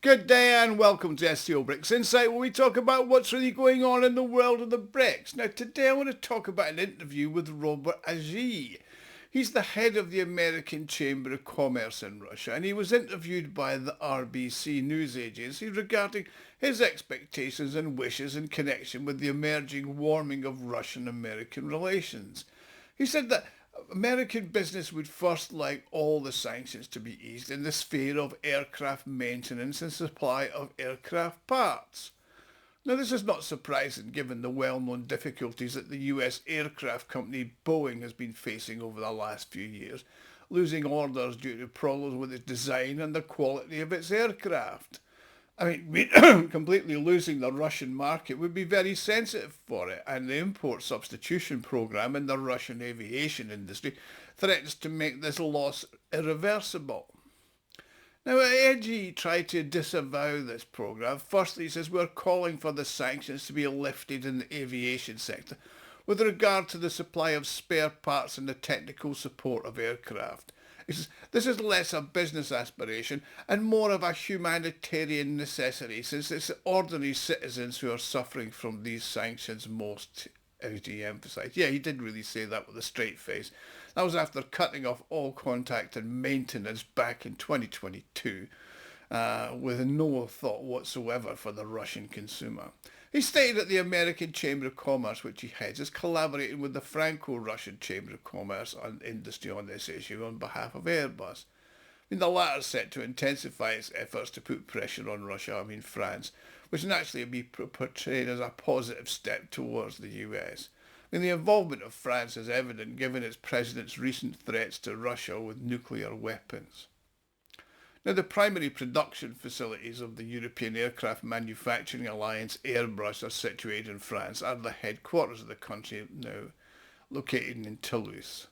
Good day and welcome to SCO BRICS Insight, where we talk about what's really going on in the world of the BRICS. Now today I want to talk about an interview with Robert Agee. He's the head of the American Chamber of Commerce in Russia, and he was interviewed by the RBC news agency regarding his expectations and wishes in connection with the emerging warming of Russian-American relations. He said that American business would first like all the sanctions to be eased in the sphere of aircraft maintenance and supply of aircraft parts. Now this is not surprising given the well-known difficulties that the US aircraft company Boeing has been facing over the last few years, losing orders due to problems with its design and the quality of its aircraft. Completely losing the Russian market would be very sensitive for it, and the import substitution program in the Russian aviation industry threatens to make this loss irreversible. Now, Agee tried to disavow this program. Firstly, he says we're calling for the sanctions to be lifted in the aviation sector with regard to the supply of spare parts and the technical support of aircraft. He says, this is less a business aspiration and more of a humanitarian necessity, since it's ordinary citizens who are suffering from these sanctions most, Agee emphasised. Yeah, he did really say that with a straight face. That was after cutting off all contact and maintenance back in 2022, with no thought whatsoever for the Russian consumer. He stated that the American Chamber of Commerce, which he heads, is collaborating with the Franco-Russian Chamber of Commerce and Industry on this issue on behalf of Airbus. The latter is set to intensify its efforts to put pressure on Russia, France, which naturally would be portrayed as a positive step towards the US. The involvement of France is evident given its president's recent threats to Russia with nuclear weapons. Now, the primary production facilities of the European Aircraft Manufacturing Alliance Airbus are situated in France, and the headquarters of the country now located in Toulouse.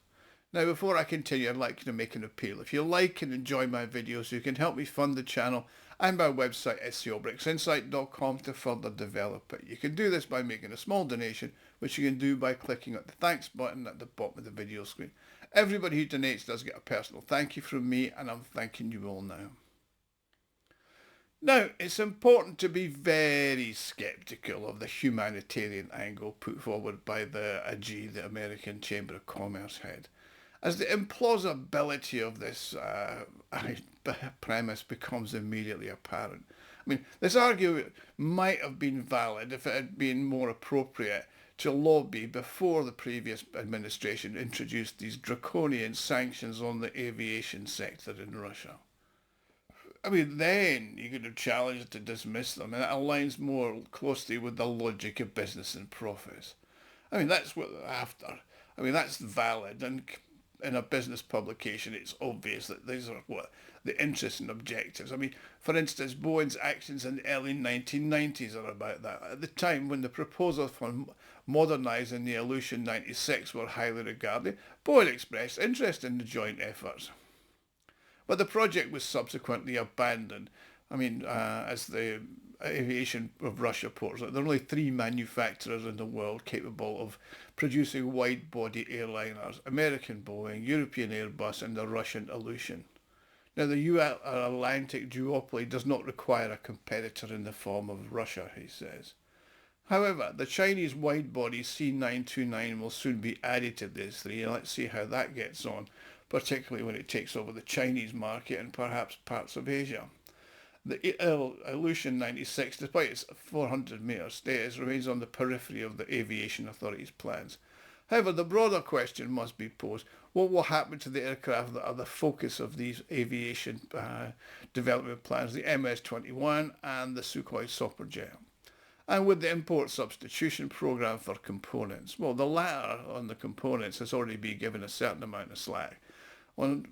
Now, before I continue, I'd like to make an appeal. If you like and enjoy my videos, you can help me fund the channel and my website SCOBRICSinsight.com to further develop it. You can do this by making a small donation, which you can do by clicking on the thanks button at the bottom of the video screen. Everybody who donates does get a personal thank you from me, and I'm thanking you all now. Now, it's important to be very sceptical of the humanitarian angle put forward by the Agee, the American Chamber of Commerce head, as the implausibility of this premise becomes immediately apparent. This argument might have been valid if it had been more appropriate to lobby before the previous administration introduced these draconian sanctions on the aviation sector in Russia. Then you could have challenged to dismiss them, and it aligns more closely with the logic of business and profits. That's what they're after. That's valid, and in a business publication it's obvious that these are what the interests and objectives. For instance, Boeing's actions in the early 1990s are about that. At the time when the proposals for modernising the Illusion 96 were highly regarded, Boeing expressed interest in the joint efforts. But the project was subsequently abandoned. As the aviation of Russia reports, there are only 3 manufacturers in the world capable of producing wide-body airliners: American Boeing, European Airbus, and the Russian Illusion. Now, the US Atlantic duopoly does not require a competitor in the form of Russia, he says. However, the Chinese wide-body C929 will soon be added to these 3, and let's see how that gets on, particularly when it takes over the Chinese market and perhaps parts of Asia. The Illusion 96, despite its 400-metre status, remains on the periphery of the aviation authority's plans. However, the broader question must be posed: what will happen to the aircraft that are the focus of these aviation development plans, the MS-21 and the Sukhoi Superjet? And with the import substitution program for components, well, the latter on the components has already been given a certain amount of slack. On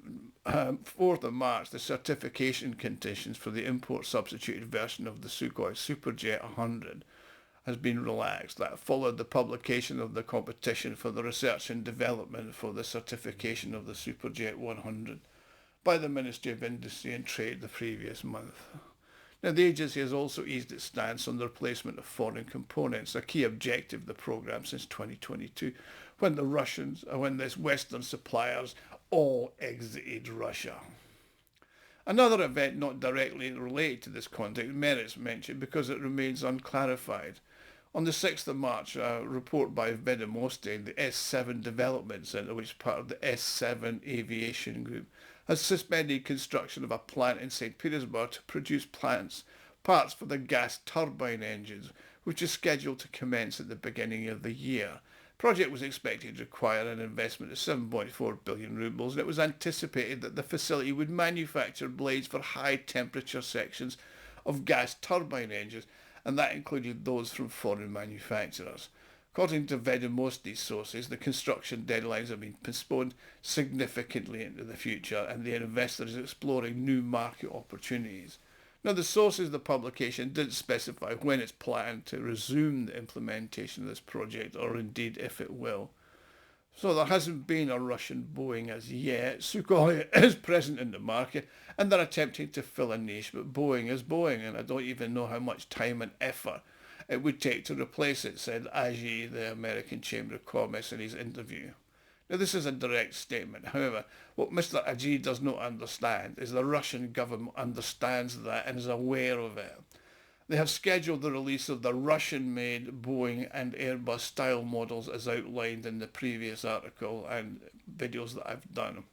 4th of March, the certification conditions for the import substituted version of the Sukhoi Superjet 100 has been relaxed. That followed the publication of the competition for the research and development for the certification of the Superjet 100 by the Ministry of Industry and Trade the previous month. Now, the agency has also eased its stance on the replacement of foreign components, a key objective of the program since 2022, when the Western suppliers all exited Russia. Another event not directly related to this conflict merits mention because it remains unclarified. On the 6th of March, a report by Vedomosti, the S7 Development Centre, which is part of the S7 Aviation Group, has suspended construction of a plant in St. Petersburg to produce parts for the gas turbine engines, which is scheduled to commence at the beginning of the year. The project was expected to require an investment of 7.4 billion rubles, and it was anticipated that the facility would manufacture blades for high temperature sections of gas turbine engines, and that included those from foreign manufacturers. According to Vedomosti's sources, the construction deadlines have been postponed significantly into the future, and the investor is exploring new market opportunities. Now, the sources of the publication didn't specify when it's planned to resume the implementation of this project, or indeed if it will. So there hasn't been a Russian Boeing as yet. Sukhoi is present in the market, and they're attempting to fill a niche, but Boeing is Boeing, and I don't even know how much time and effort it would take to replace it, said Agee, the American Chamber of Commerce, in his interview. Now, this is a direct statement. However, what Mr. Agee does not understand is the Russian government understands that and is aware of it. They have scheduled the release of the Russian-made Boeing and Airbus style models as outlined in the previous article and videos that I've done.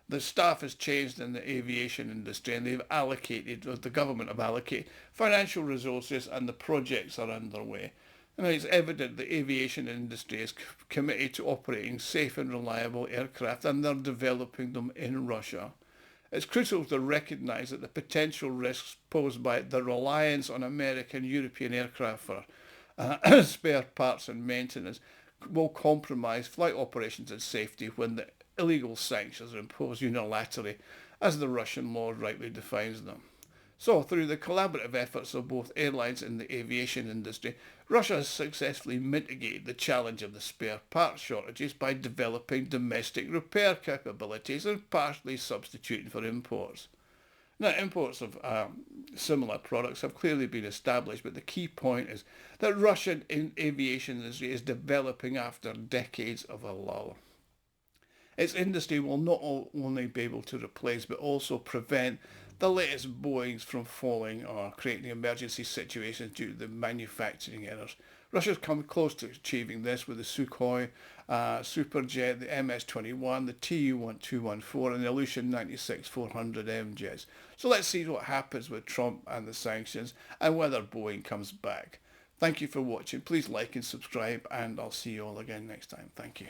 The staff has changed in the aviation industry, and the government have allocated financial resources, and the projects are underway. And it's evident the aviation industry is committed to operating safe and reliable aircraft, and they're developing them in Russia. It's crucial to recognise that the potential risks posed by the reliance on American European aircraft for spare parts and maintenance will compromise flight operations and safety when the illegal sanctions are imposed unilaterally, as the Russian law rightly defines them. So, through the collaborative efforts of both airlines and the aviation industry, Russia has successfully mitigated the challenge of the spare parts shortages by developing domestic repair capabilities and partially substituting for imports. Now, imports of similar products have clearly been established, but the key point is that Russian aviation industry is developing after decades of a lull. Its industry will not only be able to replace but also prevent the latest Boeings from falling or creating emergency situations due to the manufacturing errors. Russia's come close to achieving this with the Sukhoi Superjet, the MS-21, the Tu-1214 and the Ilyushin 96-400M jets. So let's see what happens with Trump and the sanctions and whether Boeing comes back. Thank you for watching. Please like and subscribe, and I'll see you all again next time. Thank you.